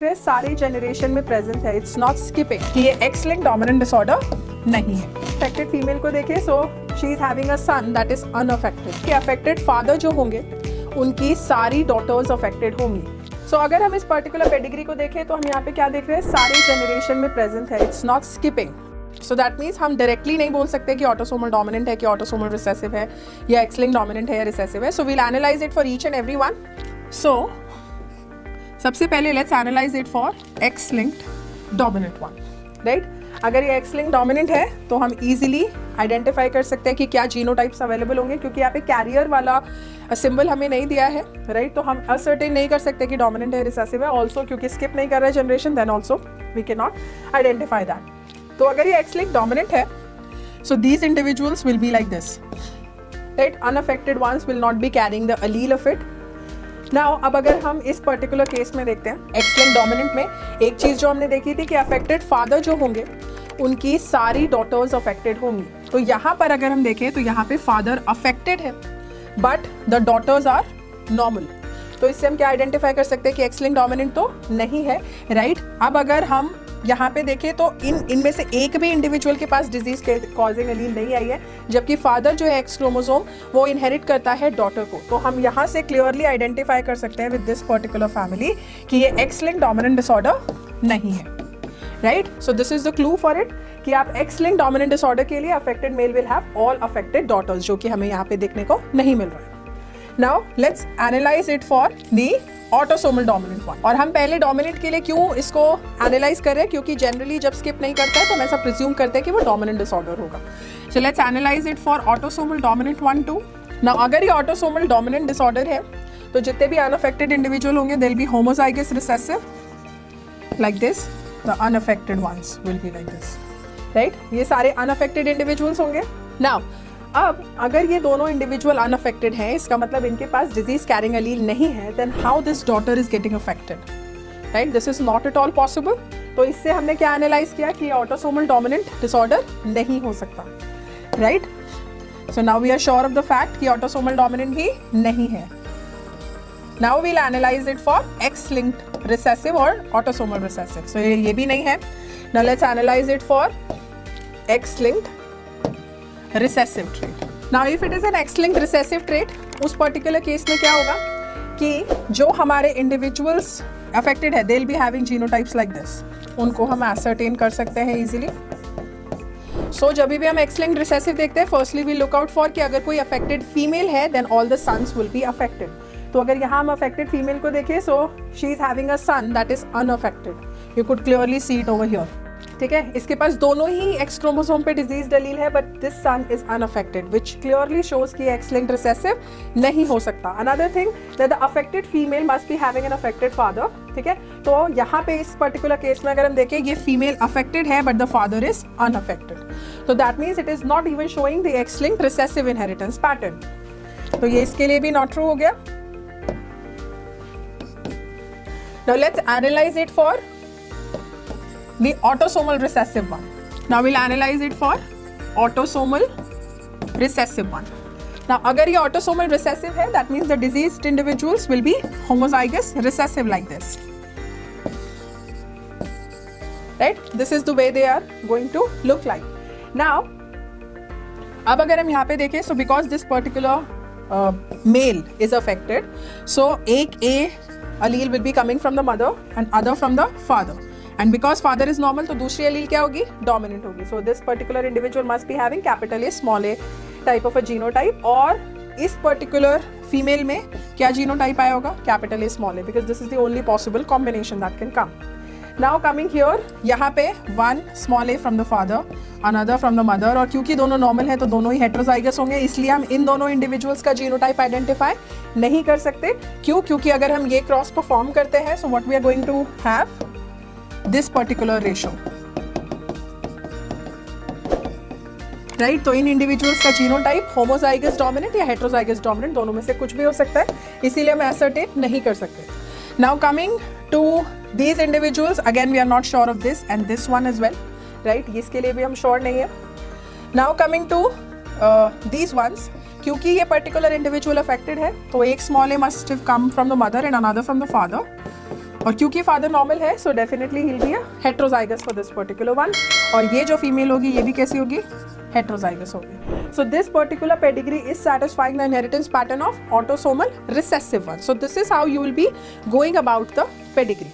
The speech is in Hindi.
वे सारे जनरेशन में प्रेजेंट है, इट्स नॉट स्किपिंग कि ये एक्स लिंक्ड डोमिनेंट डिसऑर्डर नहीं है। अफेक्टेड फीमेल को देखें, so she is having a son that is unaffected. के अफेक्टेड फादर जो होंगे उनकी सारी डॉटर्स अफेक्टेड होंगी। सो अगर हम इस पर्टिकुलर पेडिग्री को देखें तो हम यहाँ पे क्या देख रहे हैं, सारे जनरेशन में प्रेजेंट है, it's not skipping. So that means हम डायरेक्टली नहीं बोल सकते कि ऑटोसोमल डोमिनेंट है कि ऑटोसोमल रिसेसिव है या एक्स लिंक्ड डोमिनेंट है या रिसेसिव है। So we'll analyze it for each and every one. So सबसे पहले let's analyze it for X linked dominant one, right. अगर ये एक्स लिंक्ड डोमिनेंट है तो हम इजीली आइडेंटिफाई कर सकते हैं कि क्या जीनोटाइप्स अवेलेबल होंगे, क्योंकि यहाँ पे कैरियर वाला सिंबल हमें नहीं दिया है, राइट। तो हम असर्टेन नहीं कर सकते कि डोमिनेंट है रिसेसिव है। ऑल्सो क्योंकि स्किप नहीं कर रहा है generation, then also we can not identify that. तो अगर ये एक्स लिंक्ड डोमिनेंट है, so these individuals will be like this, right. Unaffected ones will not be carrying the allele of it. Now अब अगर हम इस पर्टिकुलर केस में देखते हैं, एक्स लिंक्ड डोमिनेंट में एक चीज जो हमने देखी थी कि अफेक्टेड फादर जो होंगे उनकी सारी डॉटर्स अफेक्टेड होंगी। तो यहाँ पर अगर हम देखें तो यहाँ पे फादर अफेक्टेड है but the daughters are normal. तो इससे हम क्या आइडेंटिफाई कर सकते हैं कि एक्स लिंक्ड डोमिनेंट तो नहीं है, राइट। अब अगर हम यहाँ पे देखें तो इनमें से एक भी इंडिविजुअल के पास डिजीज कॉजिंग एलील नहीं आई है, जबकि फादर जो है एक्स क्रोमोसोम वो इनहेरिट करता है डॉटर को। तो हम यहाँ से क्लियरली आइडेंटिफाई कर सकते हैं विद दिस पर्टिकुलर फैमिली कि ये एक्स लिंक्ड डोमिनेंट डिसऑर्डर नहीं है, right. So this is the clue for it कि आप एक्स लिंक्ड डोमिनेंट डिसऑर्डर के लिए affected male will have all affected daughters, जो कि हमें यहाँ पे देखने को नहीं मिल रहा है। Now let's analyze it for the autosomal dominant one. और हम पहले डोमिनेंट के लिए क्यों इसको एनालाइज कर रहे हैं, क्योंकि जनरली जब स्किप नहीं करता है तो हम ऐसा प्रिज्यूम करते हैं कि वो डोमिनेंट डिसऑर्डर होगा। So let's analyze it for autosomal dominant 1 2। Now अगर ये ऑटोसोमल डोमिनेंट डिसऑर्डर है तो जितने भी अनअफेक्टेड इंडिविजुअल होंगे they will be homozygous recessive like this, the unaffected ones will be like this, right. ये सारे अनअफेक्टेड इंडिविजुअल्स होंगे। नाउ अब अगर ये दोनों इंडिविजुअल अनअफेक्टेड हैं, इसका मतलब इनके पास डिजीज कैरिंग एलील नहीं है, then how this daughter is getting affected, right. This is not at all possible. तो इससे हमने क्या एनालाइज किया कि ऑटोसोमल डोमिनेंट डिसऑर्डर नहीं हो सकता, right. So now we are sure of the fact कि ऑटोसोमल डोमिनेंट ही नहीं है। Now we'll analyze it for X linked recessive और ऑटोसोमल रिसेसिव। सो ये भी नहीं है। Now let's analyze it for X linked recessive trait. Now if it is an X-linked recessive trait, उस पर्टिकुलर केस में क्या होगा कि जो हमारे इंडिविजुअल्स अफेक्टेड है, they'll be having genotypes like this. उनको हम ascertain कर सकते हैं easily. So जब भी हम X-linked recessive देखते हैं, firstly we look out for कि अगर कोई affected female है, then all the sons will be affected. तो अगर यहाँ हम affected female को देखें, so she is having a son that is unaffected. You could clearly see it over here. ठीक है, इसके पास दोनों ही एक्स क्रोमोसोम पे डिजीज दलील है, but this son is unaffected, which clearly shows कि एक्स लिंक्ड रिसेसिव नहीं हो सकता। Another thing that the affected female must be having an affected father, ठीक है। तो यहाँ पे इस पर्टिकुलर केस में अगर हम देखें, ये फीमेल अफेक्टेड है but the father is unaffected. तो that means it is not even showing the X linked recessive inheritance pattern. तो ये इसके लिए भी नॉट ट्रू हो गया। Now let's analyze it for the autosomal recessive one. Now we'll analyze it for autosomal recessive one. Now अगर ये autosomal recessive है, that means the diseased individuals will be homozygous recessive like this, right? This is the way they are going to look like. Now अब अगर हम यहाँ पे देखें, so because this particular male is affected, so एक A allele will be coming from the mother and other from the father. And because father is normal, तो दूसरी allele क्या होगी, dominant होगी. So this particular individual must be having capital A small a type of a genotype. और इस particular female में क्या genotype आया होगा, capital A small a, because this is the only possible combination that can come. Now coming here, यहाँ पे one small a from the father, another from the mother, और क्योंकि दोनों normal है तो दोनों ही heterozygous होंगे, इसलिए हम इन दोनों individuals का genotype identify नहीं कर सकते। क्यों? क्योंकि अगर हम ये cross perform करते हैं, so what we are going to have this particular ratio, right? तो इन इंडिविजुअल्स का जीनोटाइप होमोजाइगस डोमिनेंट या हेटेरोजाइगस डोमिनेंट, दोनों में से कुछ भी हो सकता है, इसीलिए हम एसर्टेन नहीं कर सकते। Now coming to these individuals, again we are not sure of this and this one as well, right. इसके लिए भी हम श्योर नहीं है। Now coming to these ones, क्योंकि ये पर्टिकुलर इंडिविजुअल अफेक्टेड है तो एक small A must have come from the mother and another from the father, और क्योंकि फादर नॉर्मल है so definitely he will be a heterozygous for this particular one. और ये जो फीमेल होगी ये भी कैसी होगी, हेट्रोजाइगस होगी। So this particular pedigree is satisfying the inheritance pattern of autosomal recessive one. So this is how you will be going about the pedigree.